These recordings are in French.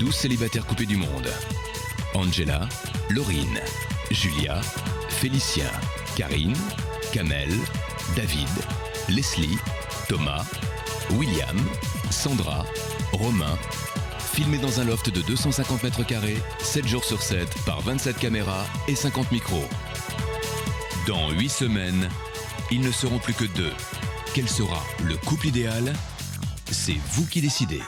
tous célibataires coupés du monde. Angela, Laurine, Julia, Félicien, Karine, Kamel, David, Leslie, Thomas, William, Sandra, Romain. Filmés dans un loft de 250 mètres carrés, 7 jours sur 7, par 27 caméras et 50 micros. Dans 8 semaines, ils ne seront plus que 2. Quel sera le couple idéal? C'est vous qui décidez.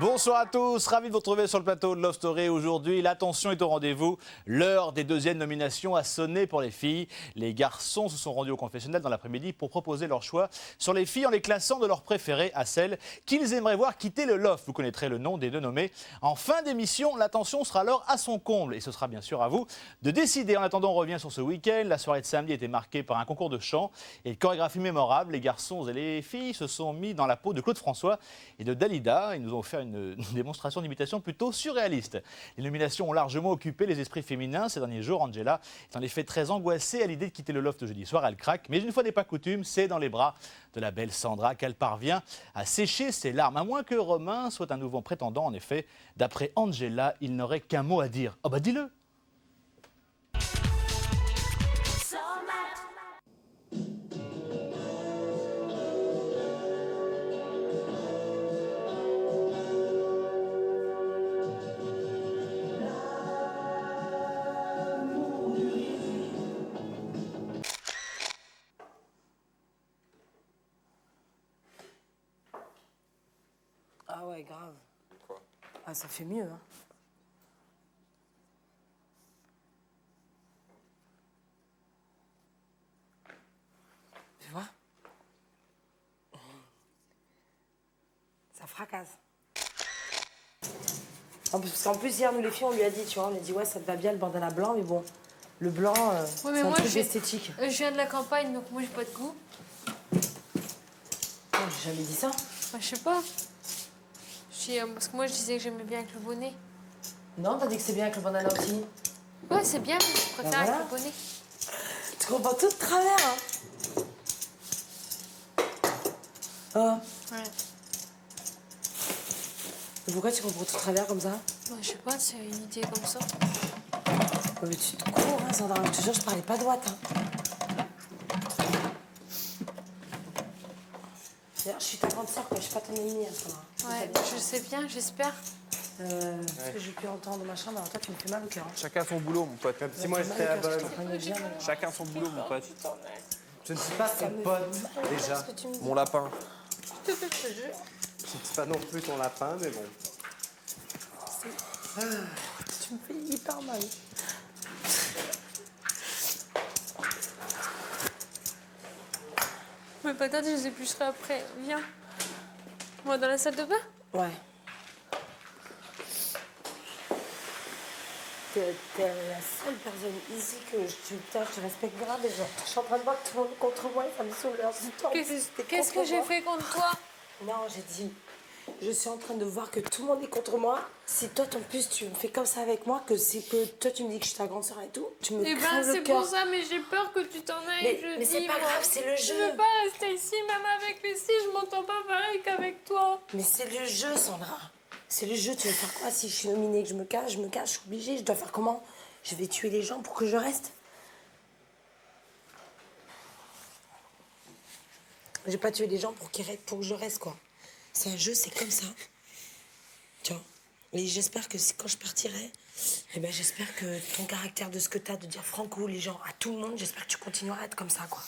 Bonsoir à tous, ravi de vous retrouver sur le plateau de Love Story. Aujourd'hui, l'attention est au rendez-vous. L'heure des deuxièmes nominations a sonné pour les filles. Les garçons se sont rendus au confessionnal dans l'après-midi pour proposer leur choix sur les filles en les classant de leurs préférées à celles qu'ils aimeraient voir quitter le loft. Vous connaîtrez le nom des deux nommés. En fin d'émission, l'attention sera alors à son comble et ce sera bien sûr à vous de décider. En attendant, on revient sur ce week-end. La soirée de samedi était marquée par un concours de chant et de chorégraphie mémorable. Les garçons et les filles se sont mis dans la peau de Claude François et de Dalida. Ils nous ont offert une démonstration d'imitation plutôt surréaliste. Les nominations ont largement occupé les esprits féminins ces derniers jours. Angela est en effet très angoissée à l'idée de quitter le loft jeudi soir. Elle craque, mais une fois n'est pas coutume, c'est dans les bras de la belle Sandra qu'elle parvient à sécher ses larmes. À moins que Romain soit un nouveau prétendant, en effet. D'après Angela, il n'aurait qu'un mot à dire. Oh bah dis-le! Ah ouais, grave. Quoi? Ah, ça fait mieux, hein. Tu vois? Ça fracasse. Parce qu'en plus, hier, nous les filles, on lui a dit, tu vois, on a dit, ouais, ça te va bien le bandana blanc, mais bon, le blanc, Ouais, c'est un truc esthétique. Je viens de la campagne, donc moi, j'ai pas de goût. Non, j'ai jamais dit ça. Bah, je sais pas. Parce que moi, je disais que j'aimais bien avec le bonnet. Non, t'as dit que c'est bien avec le bandana aussi. Ouais, c'est bien, mais je préfère voilà. avec le bonnet. Tu comprends tout de travers, hein. Oh. Ouais. Et pourquoi tu comprends tout de travers comme ça? Ouais, je sais pas, c'est une idée comme ça. Ouais, mais tu te cours, hein, Sandra. Je te jure, je parlais pas droite, hein. D'ailleurs, je suis ta grande sœur, quoi. Je suis pas ton ennemie, hein, Sandra. Ouais, je sais bien, j'espère. Parce que j'ai pu entendre machin, mais alors toi, tu me fais mal au cœur. Hein. Chacun son boulot, mon pote. Même si moi j'étais à bonne. Chacun son boulot, mon pote. Je ne suis pas ton pote, déjà. Mon lapin. Je te jure. Je ne suis pas non plus ton lapin, mais bon. Tu me fais hyper mal. Mais peut-être je les éplucherai après. Viens. On va dans la salle de bain? Ouais. T'es la seule personne ici que je respecte grave. Et genre, je suis en train de voir que tout le monde est contre moi et ça me saoule. Qu'est-ce que j'ai fait contre toi? Non, j'ai dit, je suis en train de voir que tout le monde est contre moi. Si toi, en plus, tu me fais comme ça avec moi, que toi, tu me dis que je suis ta grande sœur et tout, tu me crèves le c'est cœur. pour ça, mais j'ai peur que tu t'en ailles. Mais c'est pas grave, c'est le jeu. Je veux pas rester ici, même avec les filles, je m'entends pas pareil qu'avec toi. Mais c'est le jeu, Sandra. C'est le jeu, tu veux faire quoi? Si je suis nominée, que je me cache, je suis obligée. Je dois faire comment? Je vais tuer les gens pour que je reste? Je vais pas tuer les gens pour que je reste, quoi. C'est un jeu, c'est comme ça. Tu vois? Et j'espère que quand je partirai, eh ben, j'espère que ton caractère de ce que t'as, de dire franco les gens, à tout le monde, j'espère que tu continueras à être comme ça, quoi.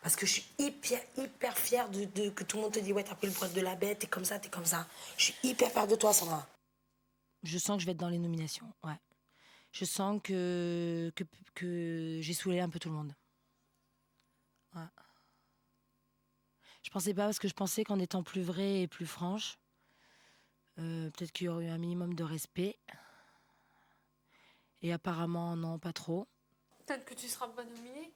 Parce que je suis hyper fière que tout le monde te dit, ouais, t'as pris le poids de la bête, t'es comme ça. Je suis hyper fière de toi, Sandra. Je sens que je vais être dans les nominations, ouais. Je sens que j'ai saoulé un peu tout le monde. Ouais. Je pensais pas, parce que je pensais qu'en étant plus vraie et plus franche, peut-être qu'il y aurait eu un minimum de respect. Et apparemment, non, pas trop. Peut-être que tu seras pas nominée.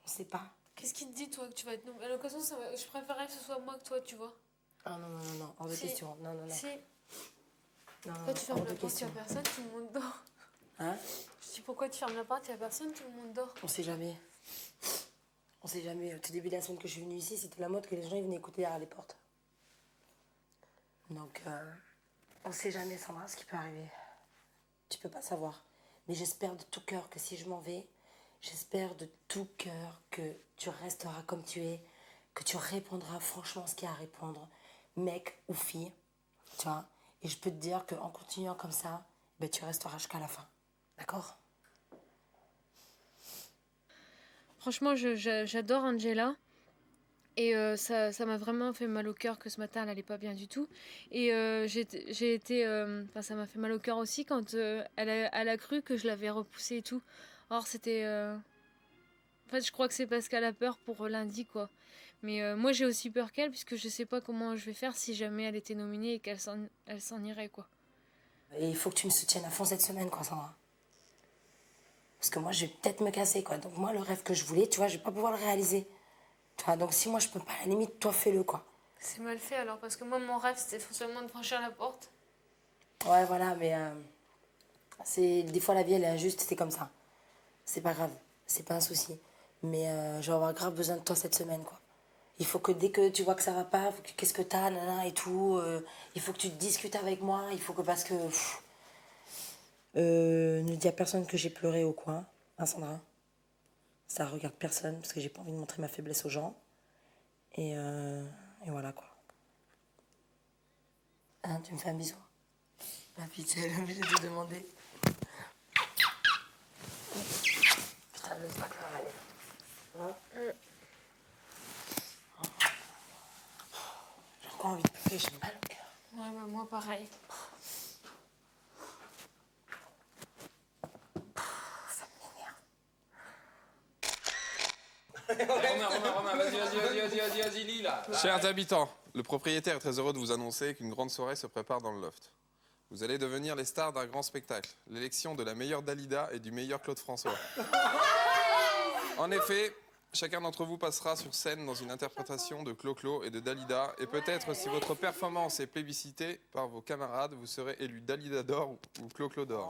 On sait pas. Qu'est-ce qui te dit, toi, que tu vas être nominée? À l'occasion, je préférerais que ce soit moi que toi, tu vois. Ah non, hors de question. Non. Si. Non, Pourquoi tu fermes hors de la porte, il question. n'y a personne, tout le monde dort. Hein? Je dis, pourquoi tu fermes la porte, il n'y a personne, tout le monde dort. On sait jamais. Au tout début de la semaine que je suis venue ici, c'était la mode que les gens ils venaient écouter derrière les portes. Donc, On sait jamais, Sandra, ce qui peut arriver. Tu peux pas savoir. Mais j'espère de tout cœur que si je m'en vais, j'espère de tout cœur que tu resteras comme tu es, que tu répondras franchement ce qu'il y a à répondre, mec ou fille, tu vois. Et je peux te dire qu'en continuant comme ça, ben, tu resteras jusqu'à la fin. D'accord? Franchement, j'adore Angela. Et ça m'a vraiment fait mal au cœur que ce matin, elle n'allait pas bien du tout. Et ça m'a fait mal au cœur aussi quand elle a cru que je l'avais repoussée et tout. Or, c'était... En fait, je crois que c'est parce qu'elle a peur pour lundi, quoi. Mais moi, j'ai aussi peur qu'elle, puisque je sais pas comment je vais faire si jamais elle était nominée et qu'elle s'en irait, quoi. Et il faut que tu me soutiennes à fond cette semaine, quoi, Sandra. Parce que moi, je vais peut-être me casser, quoi. Donc moi, le rêve que je voulais, tu vois, je vais pas pouvoir le réaliser. Tu vois, donc si moi, je peux pas, à la limite, toi, fais-le, quoi. C'est mal fait, alors, parce que moi, mon rêve, c'était seulement de franchir la porte. Ouais, voilà, mais des fois, la vie, elle est injuste, c'est comme ça. C'est pas grave, c'est pas un souci. Mais je vais avoir grave besoin de toi cette semaine, quoi. Il faut que dès que tu vois que ça va pas, qu'est-ce que t'as, nanana et tout, il faut que tu discutes avec moi, il faut que, parce que... ne dis à personne que j'ai pleuré au coin, hein, Sandra? Ça regarde personne, parce que j'ai pas envie de montrer ma faiblesse aux gens. Et voilà, quoi. Hein, tu me fais un bisou? La pitié, elle est obligée de te demander. Putain, laisse pas que ça va aller. Hein? J'ai encore envie de pleurer, j'ai mal au cœur. Ouais, bah, moi, pareil. Ça m'énerve. Romain, vas-y, lis là. Chers habitants, le propriétaire est très heureux de vous annoncer qu'une grande soirée se prépare dans le loft. Vous allez devenir les stars d'un grand spectacle, l'élection de la meilleure Dalida et du meilleur Claude François. En effet, chacun d'entre vous passera sur scène dans une interprétation de Clo-Clo et de Dalida, et peut-être si votre performance est plébiscitée par vos camarades, vous serez élu Dalida d'or ou Clo-Clo d'or.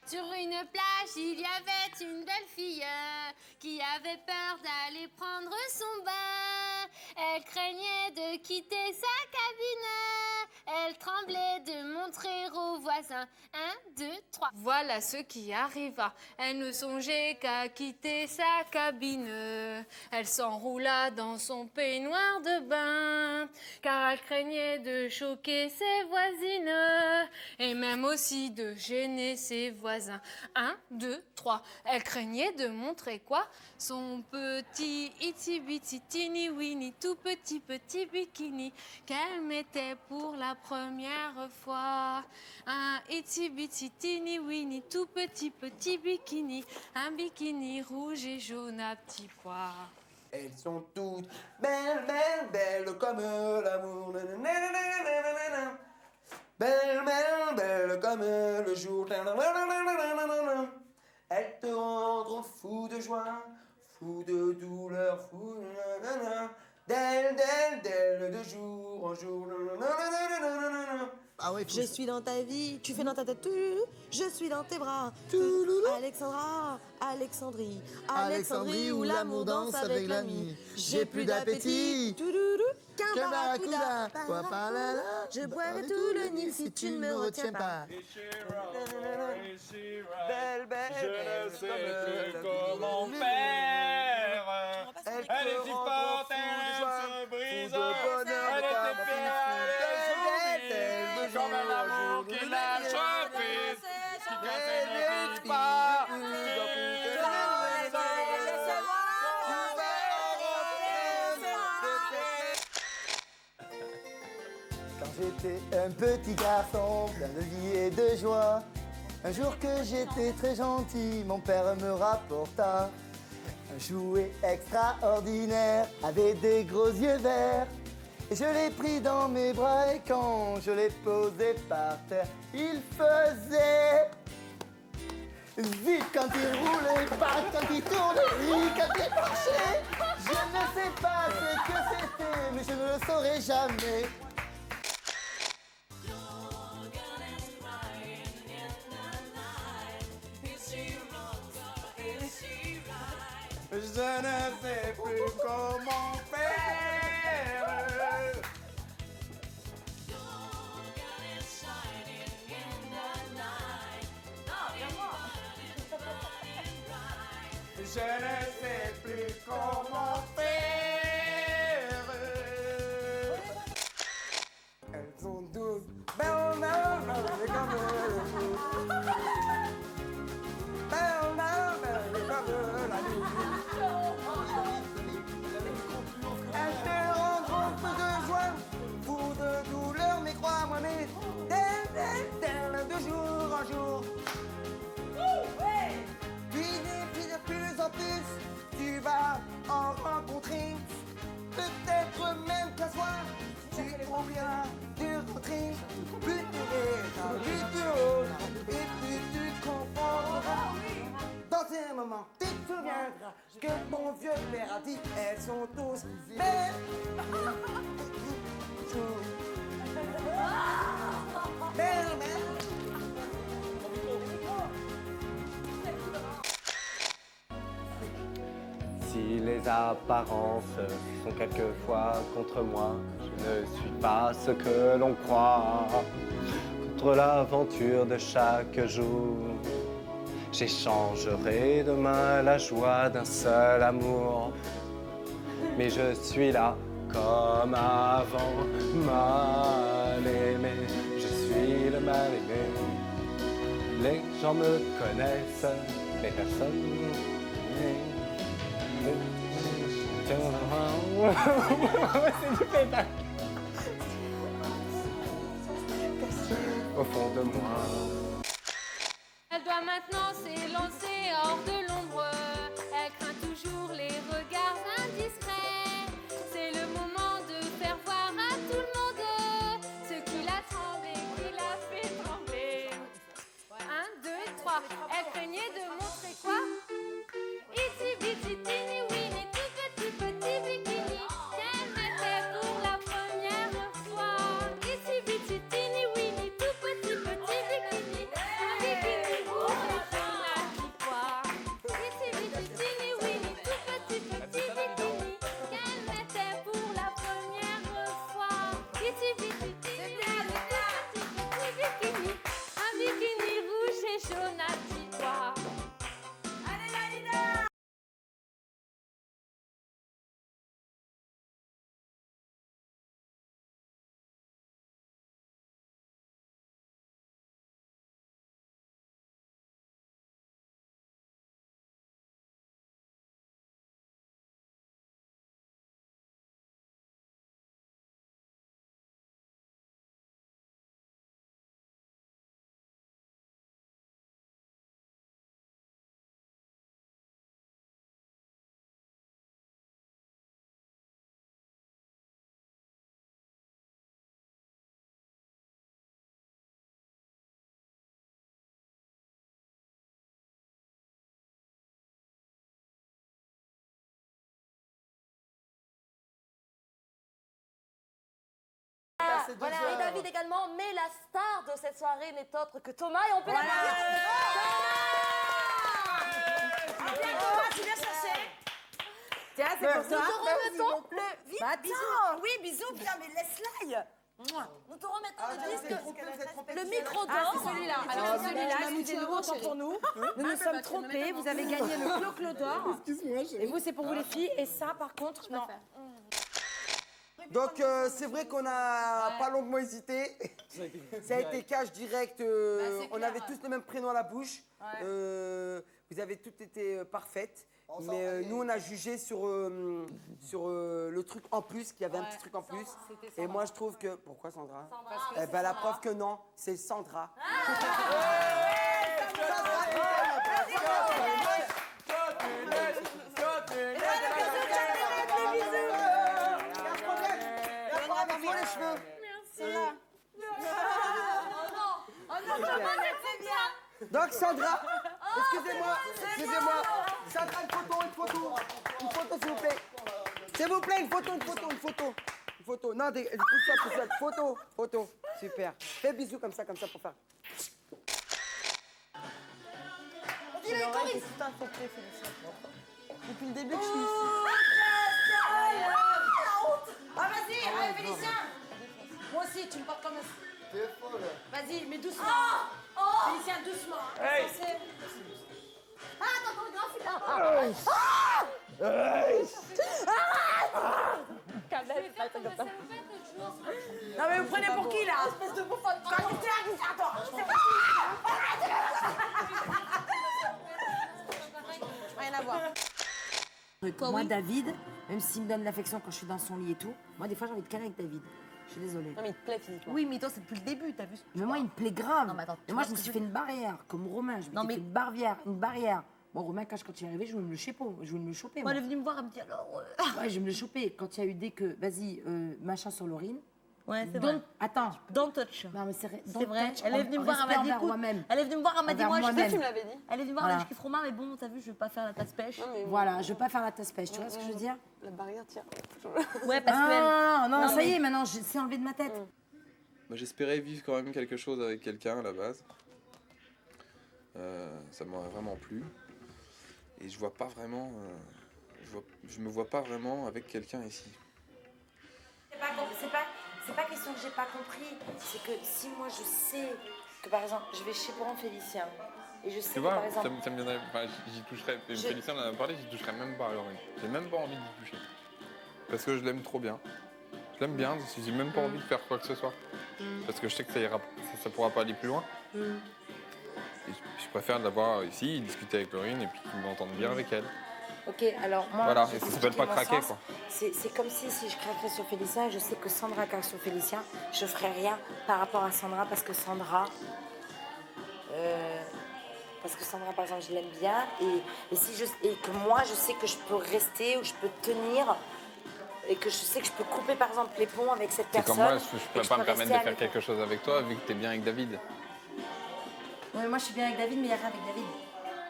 Sur une plage, il y avait une belle fille qui avait peur d'aller prendre son bain. Elle craignait de quitter sa cabine. Elle tremblait de montrer aux voisins. 1, 2, 3. Voilà ce qui arriva. Elle ne songeait qu'à quitter sa cabine. Elle s'enroula dans son peignoir de bain, car elle craignait de choquer ses voisines et même aussi de gêner ses voisins. 1, 2, 3. Elle craignait de montrer quoi? Son petit itsy bitsy teeny weeny tout petit bikini qu'elle mettait pour la première fois. Un itsy bitsy teeny weeny tout petit bikini, un bikini rouge et jaune à petits pois. Elles sont toutes belles, belles, belles comme l'amour. Nananana. Belles, belles, belles comme le jour. Nananana. Elles te rendront fou de joie, fou de douleur, fou nanana. D'elles, d'elles, d'elles, de jour en jour. Nananana. Ah ouais, Je suis dans ta vie, tu fais dans ta tête, je suis dans tes bras. Alexandra, Alexandrie, Alexandrie où l'amour danse avec la nuit. J'ai plus d'appétit, qu'un barracuda. Je boirai tout le Nil si tu ne me retiens pas. Belle, belle, Je ne sais plus comment faire. Elle est si forte, elle se brise. Elle était fière, elle comme un amour qui lâche prise, qui ne finit pas. Quand j'étais un petit garçon, plein de vie et de joie, un jour que j'étais très gentil, mon père me rapporta un jouet extraordinaire avec des gros yeux verts. Et je l'ai pris dans mes bras et quand je l'ai posé par terre, il faisait vite quand il roulait, pas quand il tournait, oui quand il marchait. Je ne sais pas ce que c'était, mais je ne le saurai jamais. Je ne sais plus comment faire. je ne sais plus comment faire. Elles sont douces, belles, belles, comme le jour. Belles, belles, comme la nuit. Elles te rendront fou de joie, fou de douleur, mais crois-moi, mais de jour en jour. Puis de plus en plus, tu vas en rencontrer. Peut-être même qu'un soir, tu oublieras de rentrer. Plus tu verras, plus tu auras, et plus tu comprendras. Dans ces moments, tu te souviendras que mon vieux père a dit, elles sont tous belles. Belle, belle. Si les apparences sont quelquefois contre moi, je ne suis pas ce que l'on croit. Contre l'aventure de chaque jour, j'échangerai demain la joie d'un seul amour. Mais je suis là comme avant, mal aimé. Je suis le mal aimé. Les gens me connaissent, mais personne. C'est du pétard. Au fond de moi. Elle doit maintenant s'élancer hors de l'ombre. Elle craint toujours les regards indiscrets. C'est le moment de faire voir à tout le monde ce qui l'a tremblé, qui l'a fait trembler. 1, 2, 3. Elle craignait de montrer quoi? Itsy bitsy teeny weeny, tout petit petit bikini qu'elle mettait pour la première fois. Itsy bitsy teeny weeny, tout petit petit bikini, un bikini rouge et jaune à mi-pois. Itsy bitsy teeny weeny, tout petit petit bikini qu'elle mettait pour la première fois. Itsy bitsy teeny weeny, tout petit bikini, un bikini rouge et jaune à mi-pois. Allez Dalida! Voilà, et David également, mais la star de cette soirée n'est autre que Thomas et on peut l'applaudir. Thomas, tu viens chercher. Tiens, c'est pour toi. Nous te remettons Vite, bisous. Oui, bisous, bien, mais laisse-la. Nous te remettons le disque. Le micro d'or. Ah, c'est celui-là. Alors celui-là, excusez-nous, autant pour nous. Nous nous sommes trompés. Vous avez gagné le Clo-Clo d'or. Excuse-moi, Et vous, c'est pour vous les filles. Et ça, par contre, non. Donc c'est vrai qu'on n'a pas longuement hésité. Ça a été cash direct. On avait tous le même prénom à la bouche. Vous avez toutes été parfaites. Mais nous, on a jugé sur le truc en plus, qu'il y avait un petit truc en plus. Et moi, je trouve que... Pourquoi Sandra? Eh ben, la preuve que non, c'est Sandra. Les cheveux. Merci. Oh non, c'est bien. Donc Sandra, excusez-moi. Sandra, une photo, s'il vous plaît. S'il vous plaît, une photo. Non, pousse-toi, photo. Super. Fais bisous comme ça pour faire. Il est Coris. Depuis le début que je suis ici. Ah, vas-y, allez, Félicien. Moi aussi, tu me portes comme un... T'es folle. Vas-y, mais doucement. Félicien, doucement. Hey. Non mais vous prenez pour qui là? Espèce de bouffonne. Rien à voir. Moi, David, même s'il me donne l'affection quand je suis dans son lit et tout, moi, des fois, j'ai envie de caler avec David. Je suis désolée. Non, mais il te plaît physiquement. Oui, mais toi, c'est depuis le début, t'as vu? Mais moi, il me plaît grave. Non, mais attends, et moi, je me suis fait une barrière, comme Romain. Je me suis fait une barrière. Bon, Romain, quand il est arrivé, je voulais me le choper. Moi, elle est venue me voir, elle me dit alors. Ouais, je vais me le choper. Quand il y a eu dès que, vas-y, machin sur Laurine. Ouais, c'est vrai. Attends. Don't touch. Non, mais c'est vrai. Elle est venue me voir, elle m'a dit, écoute, elle est venue me voir, elle m'a dit, moi, je sais, tu me l'avais dit. Elle est venue me voir, elle m'a dit, je kiffe Romain, mais bon, t'as vu, je veux pas faire la tasse pêche. Voilà, je veux pas faire la tasse pêche, tu vois ce que je veux dire? La barrière tient. Ouais, parce que. Non, ça y est, maintenant, c'est enlevé de ma tête. J'espérais vivre quand même quelque chose avec quelqu'un à la base. Ça m'aurait vraiment plu. Et je vois pas vraiment. Je me vois pas vraiment avec quelqu'un ici. C'est pas question que j'ai pas compris. C'est que si moi je sais que par exemple je vais chez Laurent Félicien et je sais Tu que vois, par exemple. ça me viendrait. Enfin, j'y toucherais. Félicien en a parlé, j'y toucherais même pas à Laurine. J'ai même pas envie d'y toucher. Parce que je l'aime trop bien. Je l'aime bien, j'ai même pas envie de faire quoi que ce soit. Parce que je sais que ça pourra pas aller plus loin. Et je préfère l'avoir ici, discuter avec Laurine et puis qu'il m'entende bien avec elle. Ok, alors moi. Voilà, et ça s'appelle pas craquer quoi. C'est comme si je craquerais sur Félicien et je sais que Sandra craque sur Félicien, je ferais rien par rapport à Sandra parce que Sandra. Par exemple, je l'aime bien et que moi je sais que je peux rester ou je peux tenir et que je sais que je peux couper par exemple les ponts avec cette personne. C'est comme moi, je peux pas me permettre de faire quelque chose avec toi vu que t'es bien avec David. Oui, moi je suis bien avec David, mais il n'y a rien avec David.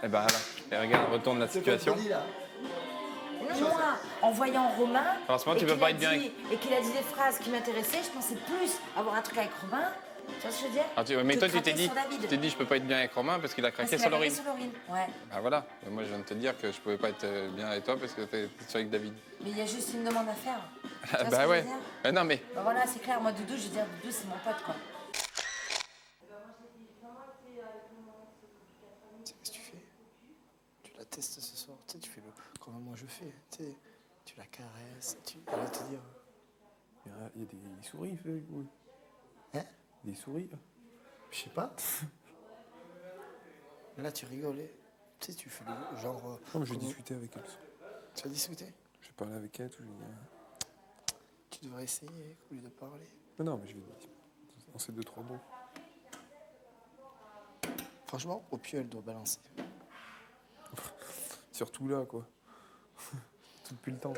Eh ben voilà, et regarde, retourne la situation. Moi, en voyant Romain, Franchement, tu peux pas être bien avec... et qu'il a dit des phrases qui m'intéressaient, je pensais plus avoir un truc avec Romain. Tu vois ce que je veux dire? Mais toi, tu t'es dit, je peux pas être bien avec Romain parce qu'il a craqué sur Laurine. Ouais. Bah voilà, et moi je viens de te dire que je pouvais pas être bien avec toi parce que t'es avec David. Mais il y a juste une demande à faire. Bah ouais. Non mais. Bah voilà, c'est clair, moi Doudou, je veux dire, Doudou c'est mon pote quoi. Qu'est-ce que tu fais? Tu la testes ce soir, tu sais, tu fais comme moi je fais, tu sais, tu la caresses, elle va te dire. Il y a des souris, oui. Hein? Des souris. Je sais pas. Là tu rigolais, tu sais, tu fais le genre. Non, mais je vais discuter avec elle. Tu vas discuter? Je vais parler avec elle, tout. Tu devrais essayer au lieu de parler. Non, mais je vais lancer 2-3 mots. Franchement, au pied, elle doit balancer. Surtout là, quoi. Tout depuis le temps.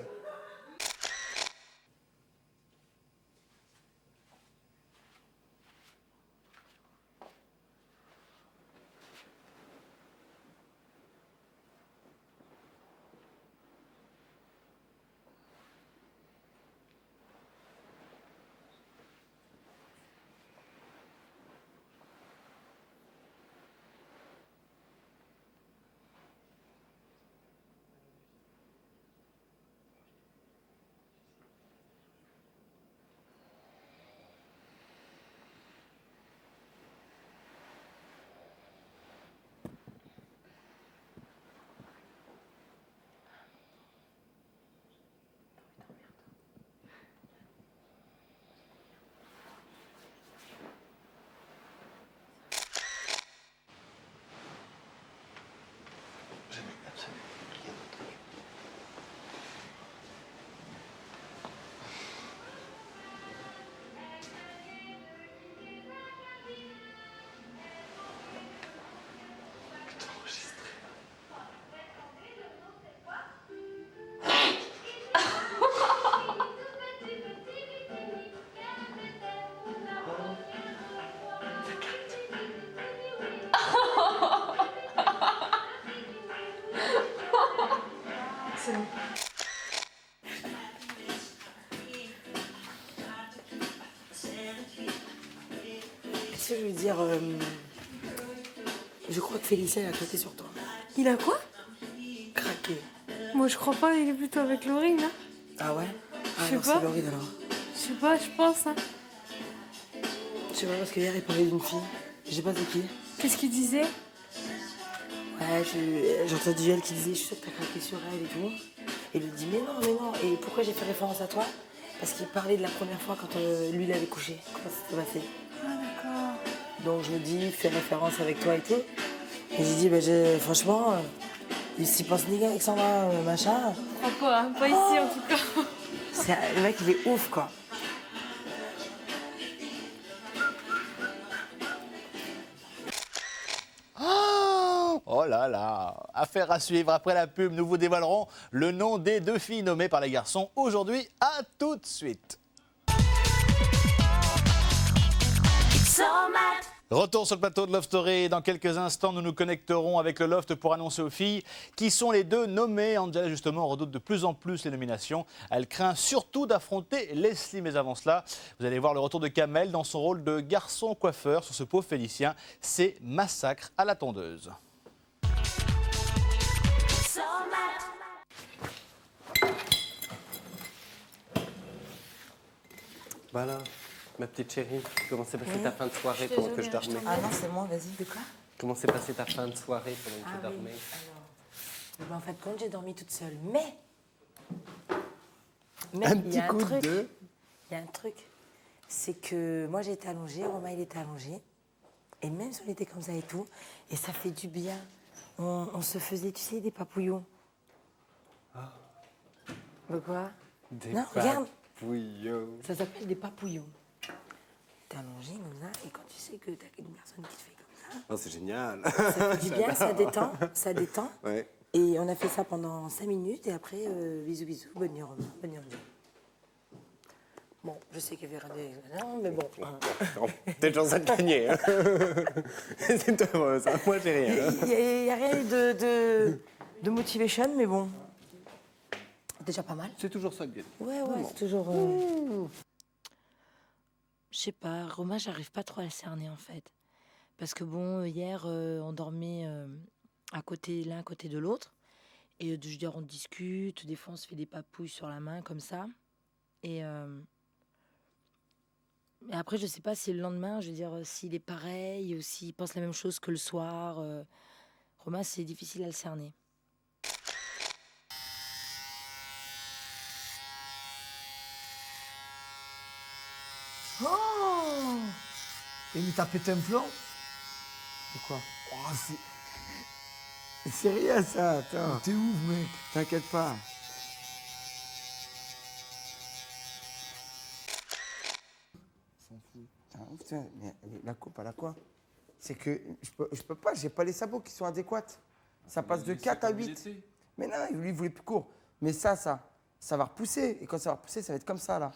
Qu'est-ce que je veux dire je crois que Félicien a craqué sur toi. Il a quoi? Craqué. Moi je crois pas, il est plutôt avec Laurine, hein. Ah ouais? Ah Je sais non, pas. c'est Laurine alors. Je sais pas, je pense, hein. Je sais pas, parce qu'hier il parlait d'une fille. Je sais pas c'est qui. Qu'est-ce qu'il disait? Ouais, j'ai entendu elle qui disait, je suis sûre que t'as craqué sur elle et tout. Et il lui dit, mais non. Et pourquoi j'ai fait référence à toi? Parce qu'il parlait de la première fois quand lui, il avait couché. Comment ça s'est passé? Ah, d'accord. Donc je me dis, fais référence avec toi et tout. Et j'ai dit, franchement, il s'y pense ni Alexandra, machin. Pas ici en tout cas. Le mec, il est ouf, quoi. Oh là là. Affaire à suivre. Après la pub, nous vous dévoilerons le nom des 2 filles nommées par les garçons aujourd'hui. À tout de suite. Retour sur le plateau de Love Story. Dans quelques instants, nous nous connecterons avec le Loft pour annoncer aux filles qui sont les 2 nommées. Angela, justement, redoute de plus en plus les nominations. Elle craint surtout d'affronter Leslie. Mais avant cela, vous allez voir le retour de Kamel dans son rôle de garçon coiffeur sur ce pauvre Félicien. C'est Massacre à la tondeuse. Bah là, ma petite chérie, comment s'est passée ta fin de soirée pendant que je dormais? Ah non, c'est moi, vas-y, de quoi? Comment s'est passée ta fin de soirée pendant que tu dormais? Alors, en fait, quand j'ai dormi toute seule, mais Un il y a petit coup truc. de... Il y a un truc, c'est que moi j'ai été allongée, Romain il était allongé, et même si on était comme ça et tout, et ça fait du bien. On se faisait, tu sais, des papouillons. Ah. De quoi? Des Non, regarde. papouillons. Ça s'appelle des papouillons. T'es allongé comme ça, et quand tu sais que t'as une personne qui te fait comme ça, Oh, c'est génial. ça fait du bien, ça détend, ça détend. Ouais. Et on a fait ça pendant 5 minutes, et après, bisous, bisous, bonne nuit Romain, bonne nuit Angela. Bon, je sais qu'il y avait rien de... Non, mais bon. T'es toujours ça de gagner. Hein. C'est heureux, ça. Moi, j'ai rien. Il n'y a rien de motivation, mais bon. Déjà pas mal. C'est toujours ça de gagner. Ouais, c'est toujours... Je sais pas, Romain, j'arrive pas trop à le cerner, en fait. Parce que bon, hier, on dormait à côté, l'un à côté de l'autre. Et je veux dire, on discute, des fois, on se fait des papouilles sur la main, comme ça. Et après, je sais pas si le lendemain, je veux dire, s'il est pareil ou s'il pense la même chose que le soir. Romain, c'est difficile à le cerner. Oh! Et il t'a pété un plomb? De quoi? Oh, c'est rien ça, attends. T'es ouf, mec. T'inquiète pas. S'en fout. Putain, mais la coupe, elle a quoi? C'est que je peux pas, j'ai pas les sabots qui sont adéquats. Ça passe de 4 à 8. Mais non, lui, il voulait plus court. Mais ça va repousser. Et quand ça va repousser, ça va être comme ça, là.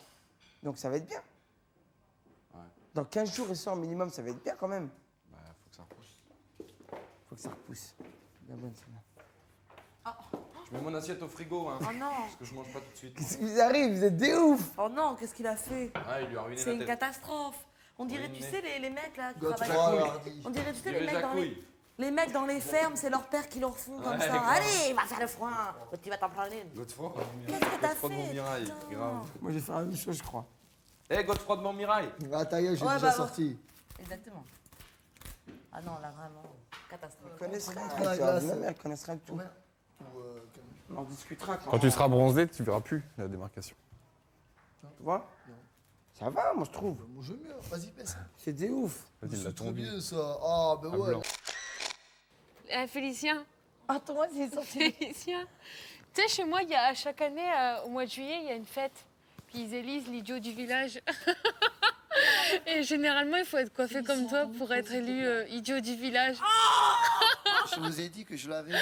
Donc ça va être bien. Ouais. Dans 15 jours, il sort minimum, ça va être bien quand même. Bah, faut que ça repousse. Faut que ça repousse. Bien bonne, celle-là. Je mets mon assiette au frigo, hein. Oh non. Parce que je mange pas tout de suite. Qu'est-ce qui vous arrive? Vous êtes des ouf! Oh non, qu'est-ce qu'il a fait? Ah, il lui a ruiné la C'est une tête. catastrophe. On dirait, tu sais, les mecs là qui Godefroy, travaillent. Hardy. On dirait, tu sais, Virer les mecs dans Jacouille. les mecs dans les fermes, c'est leur père qui leur font comme Ouais, ça. grave. Allez, va faire le foin. Tu vas t'en plaindre. Godefroy. Qu'est-ce que t'as Godefroy de fait, Montmirail. putain? Grave. Moi, j'ai fait la même chose, je crois. Eh, Godefroy de Montmirail. Ah, ta gueule, j'ai Ouais, déjà bah, sorti. Exactement. Ah non, là vraiment, catastrophe. Ils connaissent rien. Ouais, Tu là, vois, c'est- ma mère, ils connaissent rien du tout. On en discutera Quand tu seras bronzé, tu verras plus la démarcation. Tu vois? Ça va, moi, je trouve. Moi, j'aime bien. Vas-y, baisse. C'est des ouf. Vas-y, il l'a C'est trop tondu. bien, ça. Ah, ben À ouais. blanc. Félicien, Attends, moi, c'est sorti. Félicien. Tu sais, chez moi, chaque année, au mois de juillet, il y a une fête. Puis ils élisent l'idiot du village. Et généralement, il faut être coiffé comme toi pour être élu idiot du village. Je vous ai dit que je l'avais.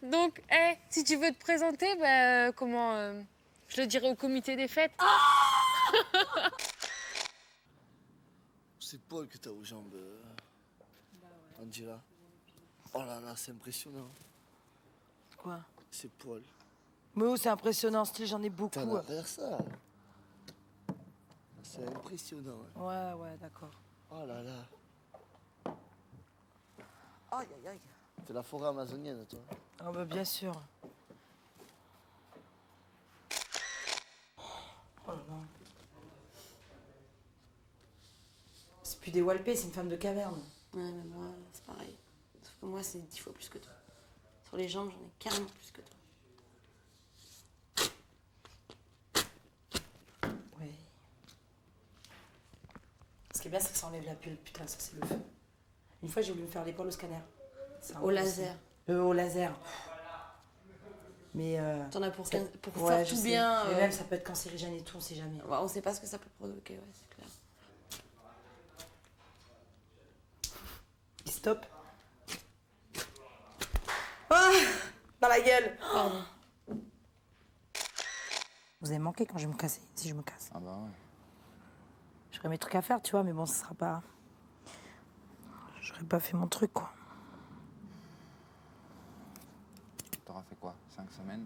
Donc, si tu veux te présenter, je le dirai au comité des fêtes. C'est Paul que t'as aux jambes, Angela. Oh là là, c'est impressionnant. Quoi? C'est Paul. Mais oh, c'est impressionnant, style, j'en ai beaucoup. T'as derrière ça. C'est impressionnant. Ouais, d'accord. Oh là là. Aïe, aïe, aïe. C'est la forêt amazonienne, toi. Ah bah bien sûr. Oh là là. C'est plus des Walpés, c'est une femme de caverne. Ouais, mais moi, c'est pareil. Sauf que moi, c'est 10 fois plus que toi. Sur les jambes, j'en ai carrément plus que toi. Oui. Ce qui est bien, c'est que ça enlève la pile. Putain, ça, c'est le feu. Une fois, j'ai voulu me faire l'épaule au scanner. Au laser. Au laser. Mais. T'en as pour faire je tout sais. bien. Mais même, ça peut être cancérigène et tout, on sait jamais. On sait pas ce que ça peut provoquer, ouais, c'est clair. Stop. Ah, dans la gueule. Pardon. Vous avez manqué quand je vais me casser, si je me casse. Ah bah ouais. J'aurais mes trucs à faire, tu vois, mais bon, ce sera pas. J'aurais pas fait mon truc, quoi. T'auras fait quoi? 5 semaines?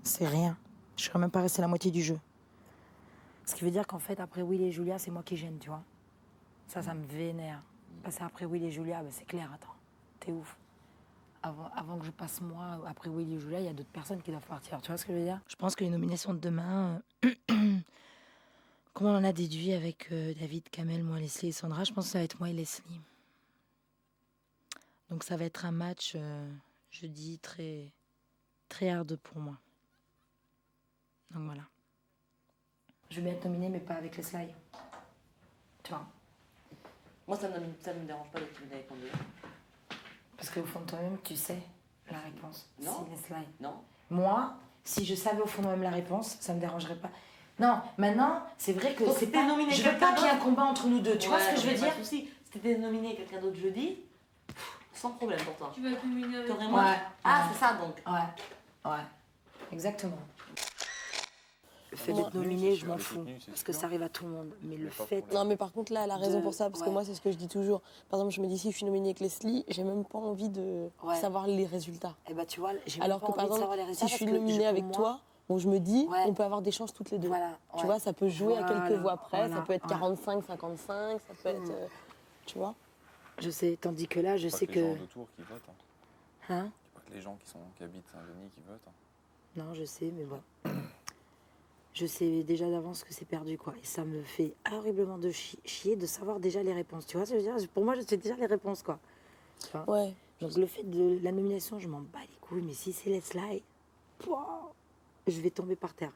C'est rien. Je serais même pas resté la moitié du jeu. Ce qui veut dire qu'en fait, après Will et Julia, c'est moi qui gêne, tu vois. Ça me vénère. Passer après Will et Julia, c'est clair, attends. T'es ouf. Avant que je passe moi, après Will et Julia, il y a d'autres personnes qui doivent partir. Tu vois ce que je veux dire? Je pense que les nominations de demain, comme on en a déduit avec David, Kamel, moi, Leslie et Sandra, je pense que ça va être moi et Leslie. Donc ça va être un match, je dis, très, très hard pour moi. Donc voilà. Je vais bien être nominée, mais pas avec Leslie. Tu vois? Moi, ça me dérange pas d'être nominée avec Angela. Parce qu'au fond de toi-même, tu sais la réponse. Non. Si Leslie. Non. Moi, si je savais au fond de moi-même la réponse, ça me dérangerait pas. Non, maintenant, c'est vrai que c'est pas. Je veux pas qu'il y ait un combat entre nous deux. Tu vois ce que je veux dire? Pas de souci. Si t'étais nominé quelqu'un d'autre jeudi, sans problème pour toi. Tu vas être nominé avec T'aurais moi. moins. Ah, c'est ça donc. Ouais. Exactement. Le fait Moi- d'être nominé, je m'en fous. Parce que ça arrive à tout le monde. Mais le fait. Non, mais par contre, là, elle a raison de- pour ça, parce que ouais. moi, c'est ce que je dis toujours. Par exemple, je me dis, si je suis nominée avec Leslie, j'ai même pas envie de Ouais. savoir les résultats. Eh ben, tu vois, j'ai Alors même que, pas par envie de savoir exemple, les résultats si je suis parce que nominée pour avec moi- toi, bon, je me dis, Ouais. on peut avoir des chances toutes les deux. Voilà, Tu ouais. vois, ça peut jouer à quelques Voilà, voix près, ça voilà, peut être ouais. 45-55, ça peut être. Tu vois? Je sais, tandis que là, je sais que les gens que. d'autour qui votent. Hein? C'est pas que les gens qui habitent Saint-Denis qui votent. Non, je sais, mais bon. Je sais déjà d'avance que c'est perdu, quoi. Et ça me fait horriblement de chier de savoir déjà les réponses. Tu vois ce que je veux dire? Pour moi, je sais déjà les réponses, quoi. Tu vois? Ouais. Donc le fait de la nomination, je m'en bats les couilles. Mais si c'est Leslie, pouah, je vais tomber par terre.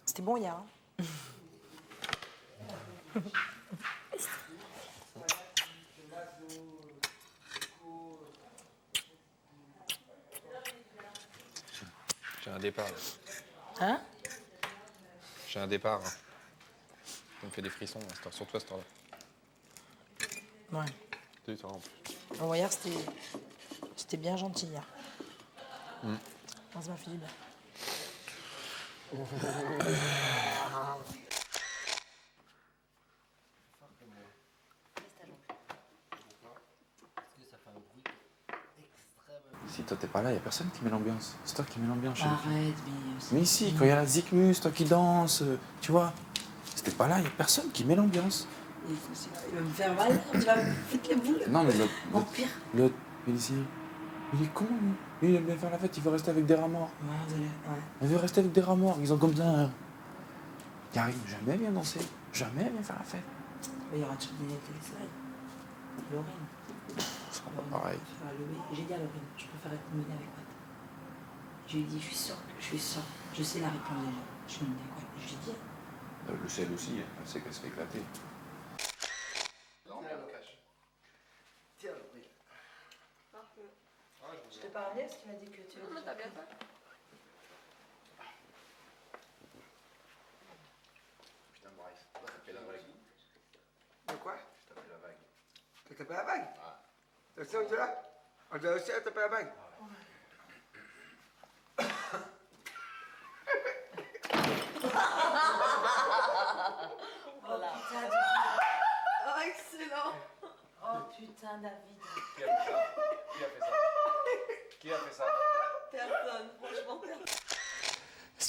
C'était bon hier, hein? J'ai un départ. Là. Hein? J'ai un départ. Ça me fait des frissons, surtout à cette heure-là. Ouais. Tu sais, en plus. Bon, hier, c'était bien gentil, hier. Mm. Ça m'a fait du bien. Si toi t'es pas là, y a personne qui met l'ambiance. C'est toi qui mets l'ambiance. chérie. Arrête, Mais si, quand il y a la Zikmus, toi qui danse, tu vois. Si t'es pas là, y a personne qui met l'ambiance. Il va me faire mal, tu vas me foutre les boules. Non mais Empire. l'autre, il est con, lui. Lui, il aime bien faire la fête, il veut rester avec des rats morts. Ouais, désolé, ouais. Il veut rester avec des rats morts, ils ont comme ça. Karim, jamais vient danser, jamais vient faire la fête. Mais il y aura toujours des télé-slides. Laurine. Ce sera pas pareil. J'ai dit à Laurine, je préfère être nominée avec Pat. Je lui ai dit, je suis sûre, je sais la réponse déjà. Je suis nominée avec Pat. Je lui ai dit. Le sel aussi, elle sait qu'elle se fait éclater. Tiens, oui. Je t'ai pas ramené parce qu'il m'a dit que tu... Non, t'as bien fait. Putain, Bryce, t'as tapé la vague. De quoi? T'as tapé la vague. T'as tapé la bague? T'as aussi Angela? Angela aussi a tapé la bague? Voilà. Oh, excellent. Oh putain, David. Qui a fait ça? Qui a fait ça? Qui a fait ça? Personne, franchement, personne.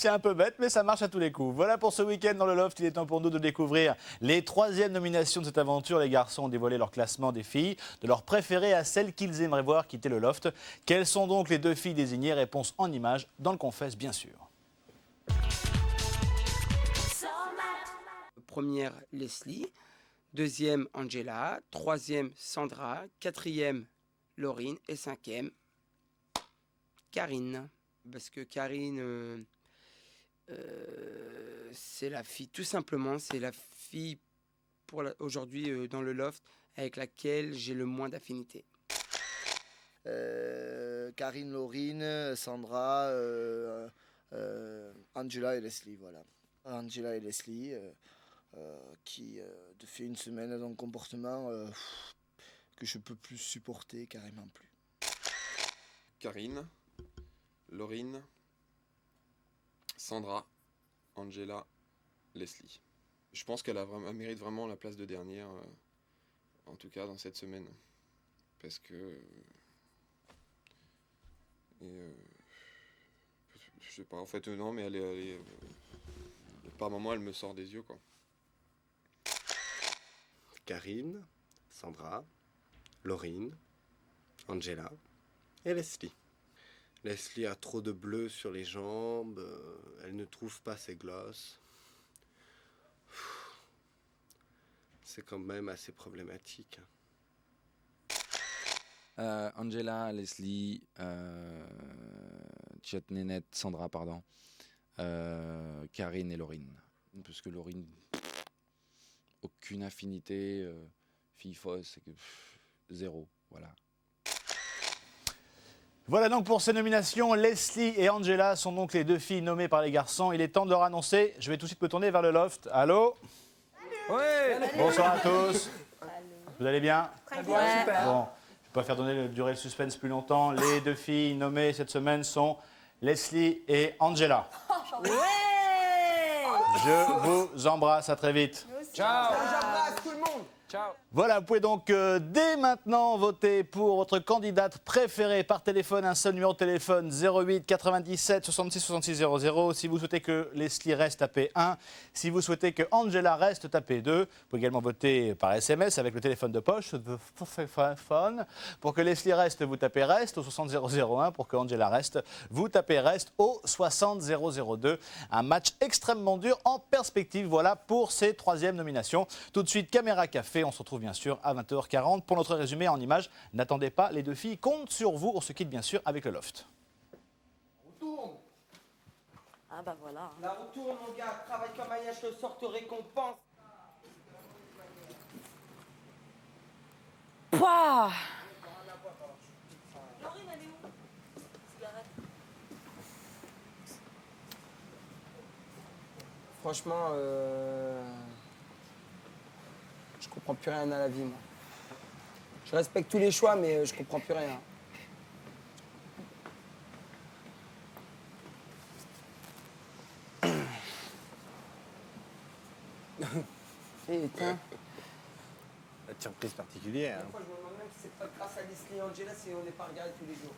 C'est un peu bête, mais ça marche à tous les coups. Voilà pour ce week-end dans le Loft. Il est temps pour nous de découvrir les 3e nominations de cette aventure. Les garçons ont dévoilé leur classement des filles, de leurs préférées à celles qu'ils aimeraient voir quitter le Loft. Quelles sont donc les 2 filles désignées? Réponse en images dans le Confesse, bien sûr. Première, Leslie. 2e, Angela. 3e, Sandra. 4e, Laurine. Et 5e, Karine. Parce que Karine, c'est la fille, tout simplement, c'est la fille aujourd'hui dans le Loft avec laquelle j'ai le moins d'affinité. Karine, Laurine, Sandra, Angela et Leslie, voilà. Angela et Leslie, qui, depuis une semaine, ont un comportement que je peux plus supporter, carrément plus. Karine, Laurine, Sandra, Angela, Leslie. Je pense qu'elle elle mérite vraiment la place de dernière, en tout cas dans cette semaine. Parce que... je sais pas, en fait, non, mais elle est par moments, elle me sort des yeux, quoi. Karine, Sandra, Laurine, Angela et Leslie. Leslie a trop de bleu sur les jambes, elle ne trouve pas ses glosses. C'est quand même assez problématique. Angela, Leslie, Nénette, Sandra, pardon, Karine et Laurine. Parce que Laurine, aucune affinité, fille fausse, zéro, voilà. Voilà donc pour ces nominations. Leslie et Angela sont donc les 2 filles nommées par les garçons. Il est temps de leur annoncer. Je vais tout de suite me tourner vers le Loft. Allô? Oui. Bonsoir à tous. Vous allez bien? Très bien. Super. Bon, je ne vais pas faire durer le suspense plus longtemps. Les 2 filles nommées cette semaine sont Leslie et Angela. Ouais. Je vous embrasse, à très vite. Ciao. J'embrasse tout le monde. Ciao. Voilà, vous pouvez donc dès maintenant voter pour votre candidate préférée par téléphone. Un seul numéro de téléphone, 08 97 66 66 00. Si vous souhaitez que Leslie reste, tapez 1. Si vous souhaitez que Angela reste, tapez 2. Vous pouvez également voter par SMS avec le téléphone de poche. Pour que Leslie reste, vous tapez reste au 60 001. Pour que Angela reste, vous tapez reste au 60 002. Un match extrêmement dur en perspective. Voilà pour ces 3e nominations. Tout de suite, Caméra Café. On se retrouve bien sûr à 20h40 pour notre résumé en images. N'attendez pas, les 2 filles comptent sur vous. On se quitte bien sûr avec le Loft. Retourne. Ah bah voilà. La retourne, mon gars. Travaille comme un je te sors, te récompense. Pouah. Franchement, je comprends plus rien à la vie, moi. Je respecte tous les choix, mais je comprends plus rien. Putain. La surprise particulière. Des fois, je me demande même si c'est pas grâce à Leslie et Angela si on n'est pas regardé tous les jours.